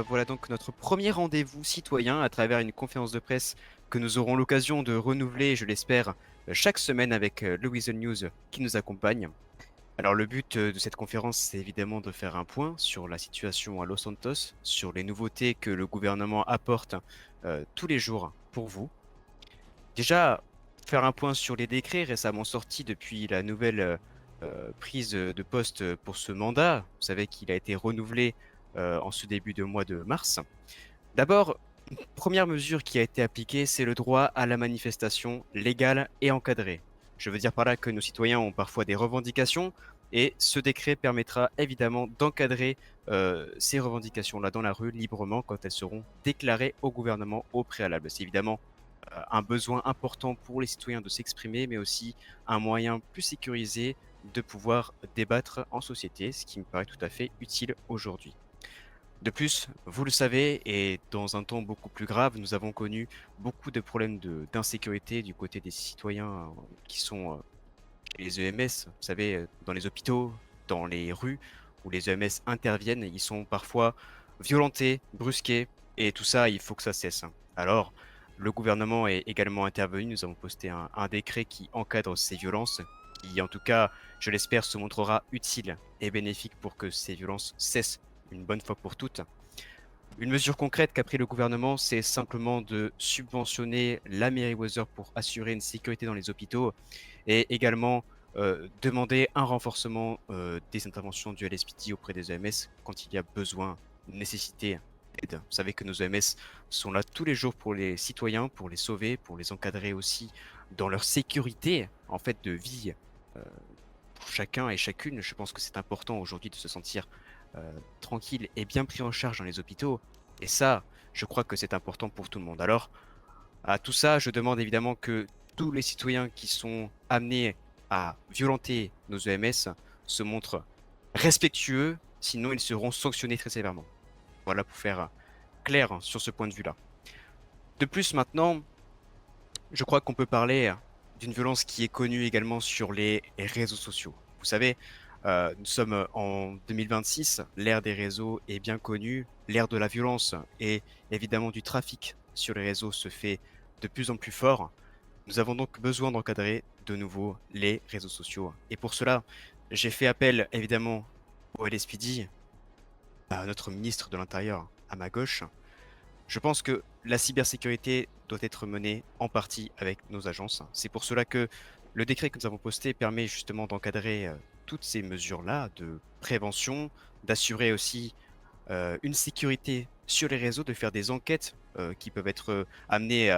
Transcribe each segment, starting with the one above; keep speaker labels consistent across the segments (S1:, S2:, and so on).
S1: voilà donc notre premier rendez-vous citoyen à travers une conférence de presse que nous aurons l'occasion de renouveler, je l'espère, chaque semaine avec le Weasel News qui nous accompagne. Alors le but de cette conférence, c'est évidemment de faire un point sur la situation à Los Santos, sur les nouveautés que le gouvernement apporte tous les jours pour vous. Déjà, faire un point sur les décrets récemment sortis depuis la nouvelle prise de poste pour ce mandat. Vous savez qu'il a été renouvelé en ce début de mois de mars. D'abord, une première mesure qui a été appliquée, c'est le droit à la manifestation légale et encadrée. Je veux dire par là que nos citoyens ont parfois des revendications et ce décret permettra évidemment d'encadrer ces revendications-là dans la rue librement quand elles seront déclarées au gouvernement au préalable. C'est évidemment un besoin important pour les citoyens de s'exprimer, mais aussi un moyen plus sécurisé de pouvoir débattre en société, ce qui me paraît tout à fait utile aujourd'hui. De plus, vous le savez, et dans un temps beaucoup plus grave, nous avons connu beaucoup de problèmes d'insécurité du côté des citoyens qui sont les EMS, vous savez, dans les hôpitaux, dans les rues, où les EMS interviennent, ils sont parfois violentés, brusqués, et tout ça, il faut que ça cesse. Alors, le gouvernement est également intervenu, nous avons posté un décret qui encadre ces violences, qui en tout cas, je l'espère, se montrera utile et bénéfique pour que ces violences cessent une bonne fois pour toutes. Une mesure concrète qu'a pris le gouvernement, c'est simplement de subventionner la Meriwether pour assurer une sécurité dans les hôpitaux et également demander un renforcement des interventions du LSPD auprès des EMS quand il y a besoin, nécessité d'aide. Vous savez que nos EMS sont là tous les jours pour les citoyens, pour les sauver, pour les encadrer aussi dans leur sécurité en fait de vie pour chacun et chacune. Je pense que c'est important aujourd'hui de se sentir tranquille et bien pris en charge dans les hôpitaux. Et ça, je crois que c'est important pour tout le monde. Alors, à tout ça, je demande évidemment que tous les citoyens qui sont amenés à violenter nos EMS se montrent respectueux, sinon ils seront sanctionnés très sévèrement. Voilà pour faire clair sur ce point de vue-là. De plus, maintenant, je crois qu'on peut parler d'une violence qui est connue également sur les réseaux sociaux. Vous savez, nous sommes en 2026, l'ère des réseaux est bien connue, l'ère de la violence et évidemment du trafic sur les réseaux se fait de plus en plus fort. Nous avons donc besoin d'encadrer de nouveau les réseaux sociaux. Et pour cela, j'ai fait appel évidemment au LSPD, à notre ministre de l'Intérieur à ma gauche. Je pense que la cybersécurité doit être menée en partie avec nos agences. C'est pour cela que le décret que nous avons posté permet justement d'encadrer toutes ces mesures-là de prévention, d'assurer aussi une sécurité sur les réseaux, de faire des enquêtes qui peuvent être amenées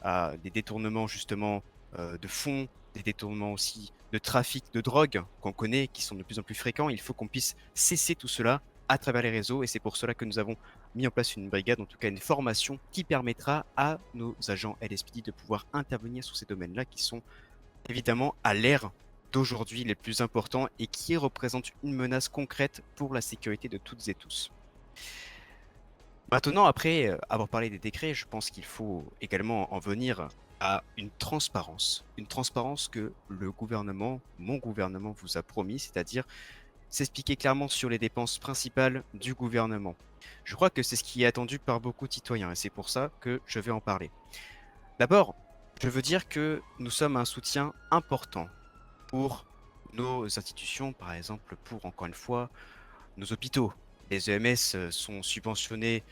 S1: à des détournements justement de fonds, des détournements aussi de trafic de drogue qu'on connaît, qui sont de plus en plus fréquents. Il faut qu'on puisse cesser tout cela à travers les réseaux et c'est pour cela que nous avons mis en place une brigade, en tout cas une formation qui permettra à nos agents LSPD de pouvoir intervenir sur ces domaines-là qui sont évidemment à l'ère d'aujourd'hui les plus importants et qui représentent une menace concrète pour la sécurité de toutes et tous. Maintenant, après avoir parlé des décrets, je pense qu'il faut également en venir à une transparence que le gouvernement, mon gouvernement vous a promis, c'est-à-dire s'expliquer clairement sur les dépenses principales du gouvernement. Je crois que c'est ce qui est attendu par beaucoup de citoyens et c'est pour ça que je vais en parler. D'abord, je veux dire que nous sommes un soutien important pour nos institutions, par exemple pour, encore une fois, nos hôpitaux. Les EMS sont subventionnés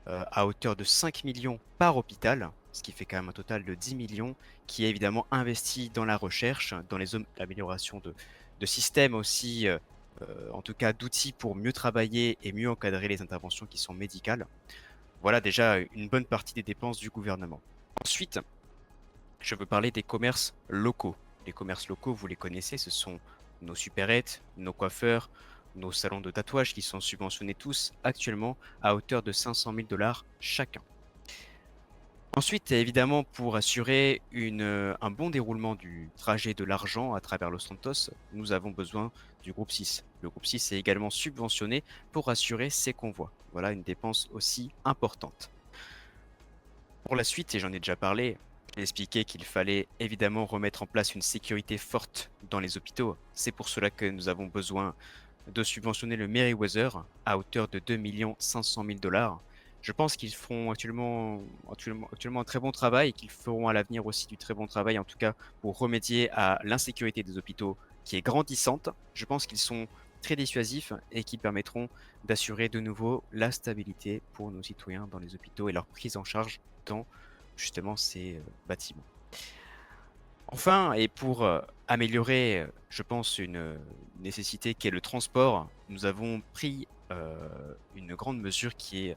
S1: à hauteur de 5 millions par hôpital, ce qui fait quand même un total de 10 millions qui est évidemment investi dans la recherche, dans l'amélioration de systèmes aussi, en tout cas d'outils pour mieux travailler et mieux encadrer les interventions qui sont médicales. Voilà déjà une bonne partie des dépenses du gouvernement. Ensuite, je veux parler des commerces locaux. Les commerces locaux, vous les connaissez, ce sont nos supérettes, nos coiffeurs, nos salons de tatouage qui sont subventionnés tous actuellement à hauteur de 500 000 dollars chacun. Ensuite, évidemment, pour assurer un bon déroulement du trajet de l'argent à travers Los Santos, nous avons besoin du groupe 6. Le groupe 6 est également subventionné pour assurer ces convois. Voilà une dépense aussi importante. Pour la suite, et j'en ai déjà parlé, j'ai expliqué qu'il fallait évidemment remettre en place une sécurité forte dans les hôpitaux. C'est pour cela que nous avons besoin de subventionner le Merryweather à hauteur de 2 500 000 $. Je pense qu'ils font actuellement un très bon travail et qu'ils feront à l'avenir aussi du très bon travail, en tout cas pour remédier à l'insécurité des hôpitaux qui est grandissante. Je pense qu'ils sont très dissuasifs et qui permettront d'assurer de nouveau la stabilité pour nos citoyens dans les hôpitaux et leur prise en charge dans justement ces bâtiments. Enfin, et pour améliorer, je pense, une nécessité qui est le transport, nous avons pris une grande mesure qui est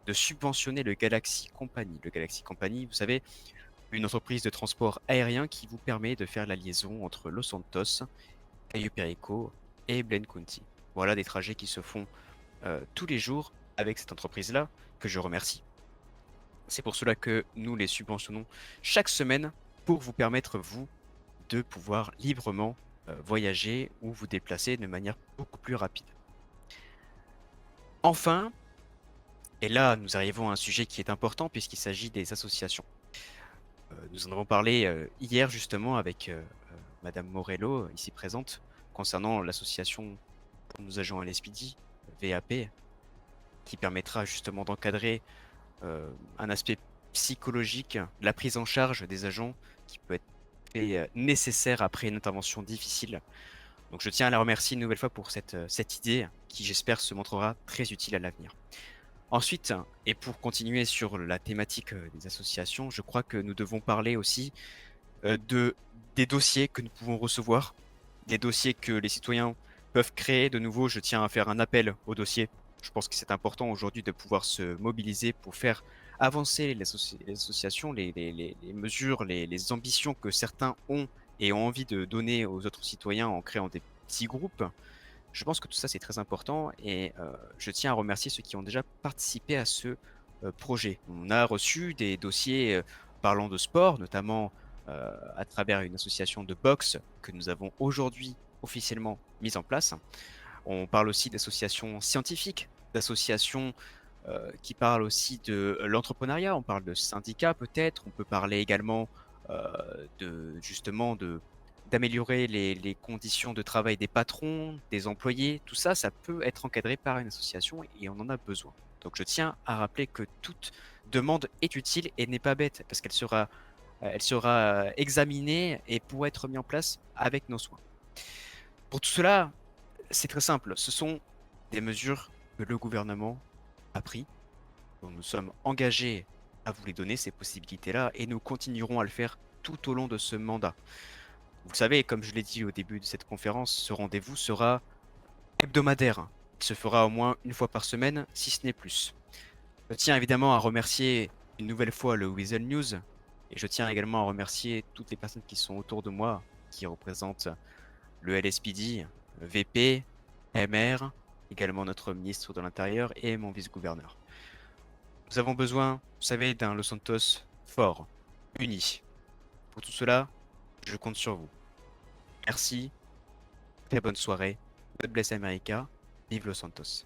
S1: de subventionner le Galaxy Company. Le Galaxy Company, vous savez, une entreprise de transport aérien qui vous permet de faire la liaison entre Los Santos, Cayo Perico et Blaine County. Voilà des trajets qui se font tous les jours avec cette entreprise-là, que je remercie. C'est pour cela que nous les subventionnons chaque semaine pour vous permettre, vous, de pouvoir librement voyager ou vous déplacer de manière beaucoup plus rapide. Enfin, et là nous arrivons à un sujet qui est important puisqu'il s'agit des associations. Nous en avons parlé hier justement avec Madame Morello, ici présente, concernant l'association pour nos agents LSPD, VAP, qui permettra justement d'encadrer un aspect psychologique, la prise en charge des agents qui peut être nécessaire après une intervention difficile. Donc je tiens à la remercier une nouvelle fois pour cette idée qui j'espère se montrera très utile à l'avenir. Ensuite, et pour continuer sur la thématique des associations, je crois que nous devons parler aussi des dossiers que nous pouvons recevoir, des dossiers que les citoyens peuvent créer. De nouveau, je tiens à faire un appel aux dossiers. Je pense que c'est important aujourd'hui de pouvoir se mobiliser pour faire avancer les associations, les mesures, les ambitions que certains ont et ont envie de donner aux autres citoyens en créant des petits groupes. Je pense que tout ça, c'est très important et je tiens à remercier ceux qui ont déjà participé à ce projet. On a reçu des dossiers parlant de sport, notamment à travers une association de boxe que nous avons aujourd'hui officiellement mise en place. On parle aussi d'associations scientifiques, d'associations qui parlent aussi de l'entrepreneuriat. On parle de syndicats peut-être. On peut parler également justement d'améliorer les conditions de travail des patrons, des employés. Tout ça, ça peut être encadré par une association et on en a besoin. Donc je tiens à rappeler que toute demande est utile et n'est pas bête parce qu'elle sera examinée et pourra être mise en place avec nos soins. Pour tout cela, c'est très simple. Ce sont des mesures que le gouvernement a prises. Nous sommes engagés à vous les donner, ces possibilités-là, et nous continuerons à le faire tout au long de ce mandat. Vous savez, comme je l'ai dit au début de cette conférence, ce rendez-vous sera hebdomadaire. Il se fera au moins une fois par semaine, si ce n'est plus. Je tiens évidemment à remercier une nouvelle fois le Weasel News, et je tiens également à remercier toutes les personnes qui sont autour de moi, qui représentent le LSPD, VP, MR, également notre ministre de l'Intérieur et mon vice-gouverneur. Nous avons besoin, vous savez, d'un Los Santos fort, uni. Pour tout cela, je compte sur vous. Merci, très bonne soirée, God bless America, vive Los Santos.